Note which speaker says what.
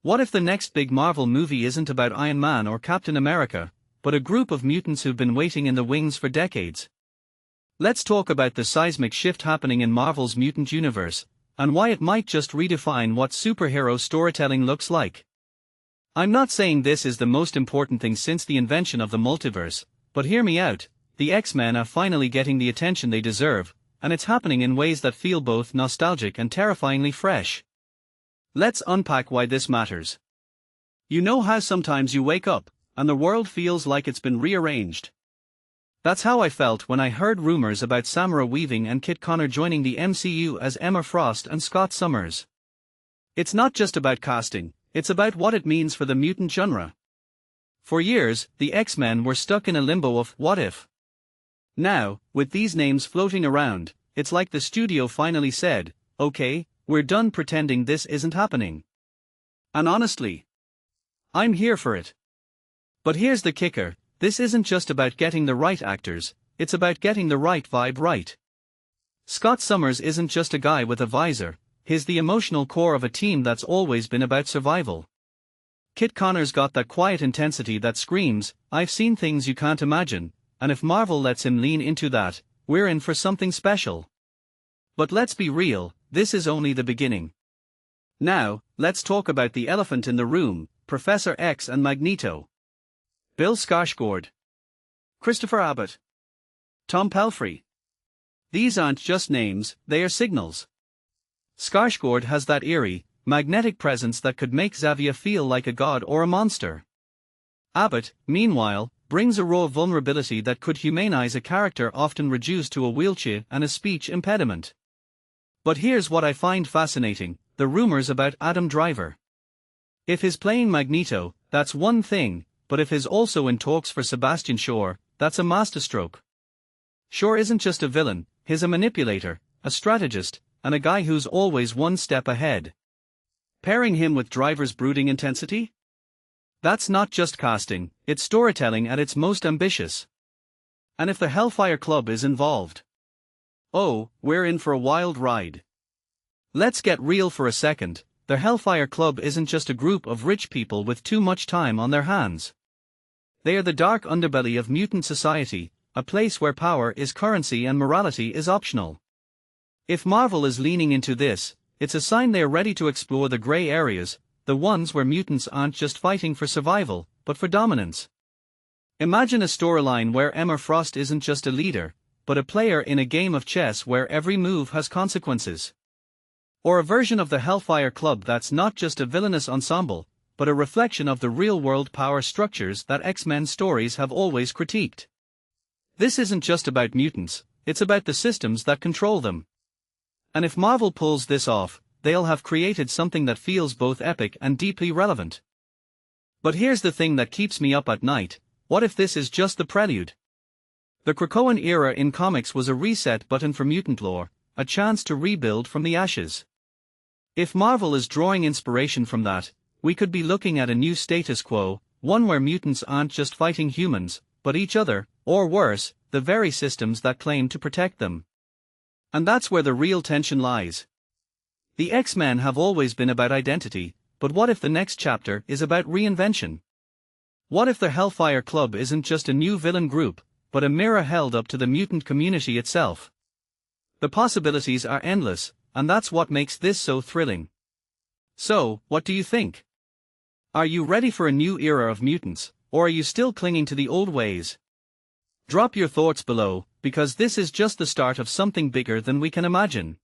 Speaker 1: What if the next big Marvel movie isn't about Iron Man or Captain America, but a group of mutants who've been waiting in the wings for decades? Let's talk about the seismic shift happening in Marvel's mutant universe, and why it might just redefine what superhero storytelling looks like. I'm not saying this is the most important thing since the invention of the multiverse, but hear me out, the X-Men are finally getting the attention they deserve, and it's happening in ways that feel both nostalgic and terrifyingly fresh. Let's unpack why this matters. You know how sometimes you wake up, and the world feels like it's been rearranged? That's how I felt when I heard rumors about Samara Weaving and Kit Connor joining the MCU as Emma Frost and Scott Summers. It's not just about casting, it's about what it means for the mutant genre. For years, the X-Men were stuck in a limbo of what if. Now, with these names floating around, it's like the studio finally said, okay, we're done pretending this isn't happening. And honestly, I'm here for it. But here's the kicker, this isn't just about getting the right actors, it's about getting the right vibe right. Scott Summers isn't just a guy with a visor, he's the emotional core of a team that's always been about survival. Kit Connor's got that quiet intensity that screams, I've seen things you can't imagine, and if Marvel lets him lean into that, we're in for something special. But let's be real, this is only the beginning. Now, let's talk about the elephant in the room, Professor X and Magneto. Bill Skarsgård, Christopher Abbott, Tom Pelphrey. These aren't just names, they are signals. Skarsgård has that eerie, magnetic presence that could make Xavier feel like a god or a monster. Abbott, meanwhile, brings a raw vulnerability that could humanize a character often reduced to a wheelchair and a speech impediment. But here's what I find fascinating, the rumors about Adam Driver. If he's playing Magneto, that's one thing, but if he's also in talks for Sebastian Shaw, that's a masterstroke. Shaw isn't just a villain, he's a manipulator, a strategist, and a guy who's always one step ahead. Pairing him with Driver's brooding intensity? That's not just casting, it's storytelling at its most ambitious. And if the Hellfire Club is involved, oh, we're in for a wild ride. Let's get real for a second, the Hellfire Club isn't just a group of rich people with too much time on their hands. They are the dark underbelly of mutant society, a place where power is currency and morality is optional. If Marvel is leaning into this, it's a sign they're ready to explore the gray areas, the ones where mutants aren't just fighting for survival, but for dominance. Imagine a storyline where Emma Frost isn't just a leader, but a player in a game of chess where every move has consequences. Or a version of the Hellfire Club that's not just a villainous ensemble, but a reflection of the real-world power structures that X-Men stories have always critiqued. This isn't just about mutants, it's about the systems that control them. And if Marvel pulls this off, they'll have created something that feels both epic and deeply relevant. But here's the thing that keeps me up at night, what if this is just the prelude? The Krakoan era in comics was a reset button for mutant lore, a chance to rebuild from the ashes. If Marvel is drawing inspiration from that, we could be looking at a new status quo, one where mutants aren't just fighting humans, but each other, or worse, the very systems that claim to protect them. And that's where the real tension lies. The X-Men have always been about identity, but what if the next chapter is about reinvention? What if the Hellfire Club isn't just a new villain group, but a mirror held up to the mutant community itself? The possibilities are endless, and that's what makes this so thrilling. So, what do you think? Are you ready for a new era of mutants, or are you still clinging to the old ways? Drop your thoughts below, because this is just the start of something bigger than we can imagine.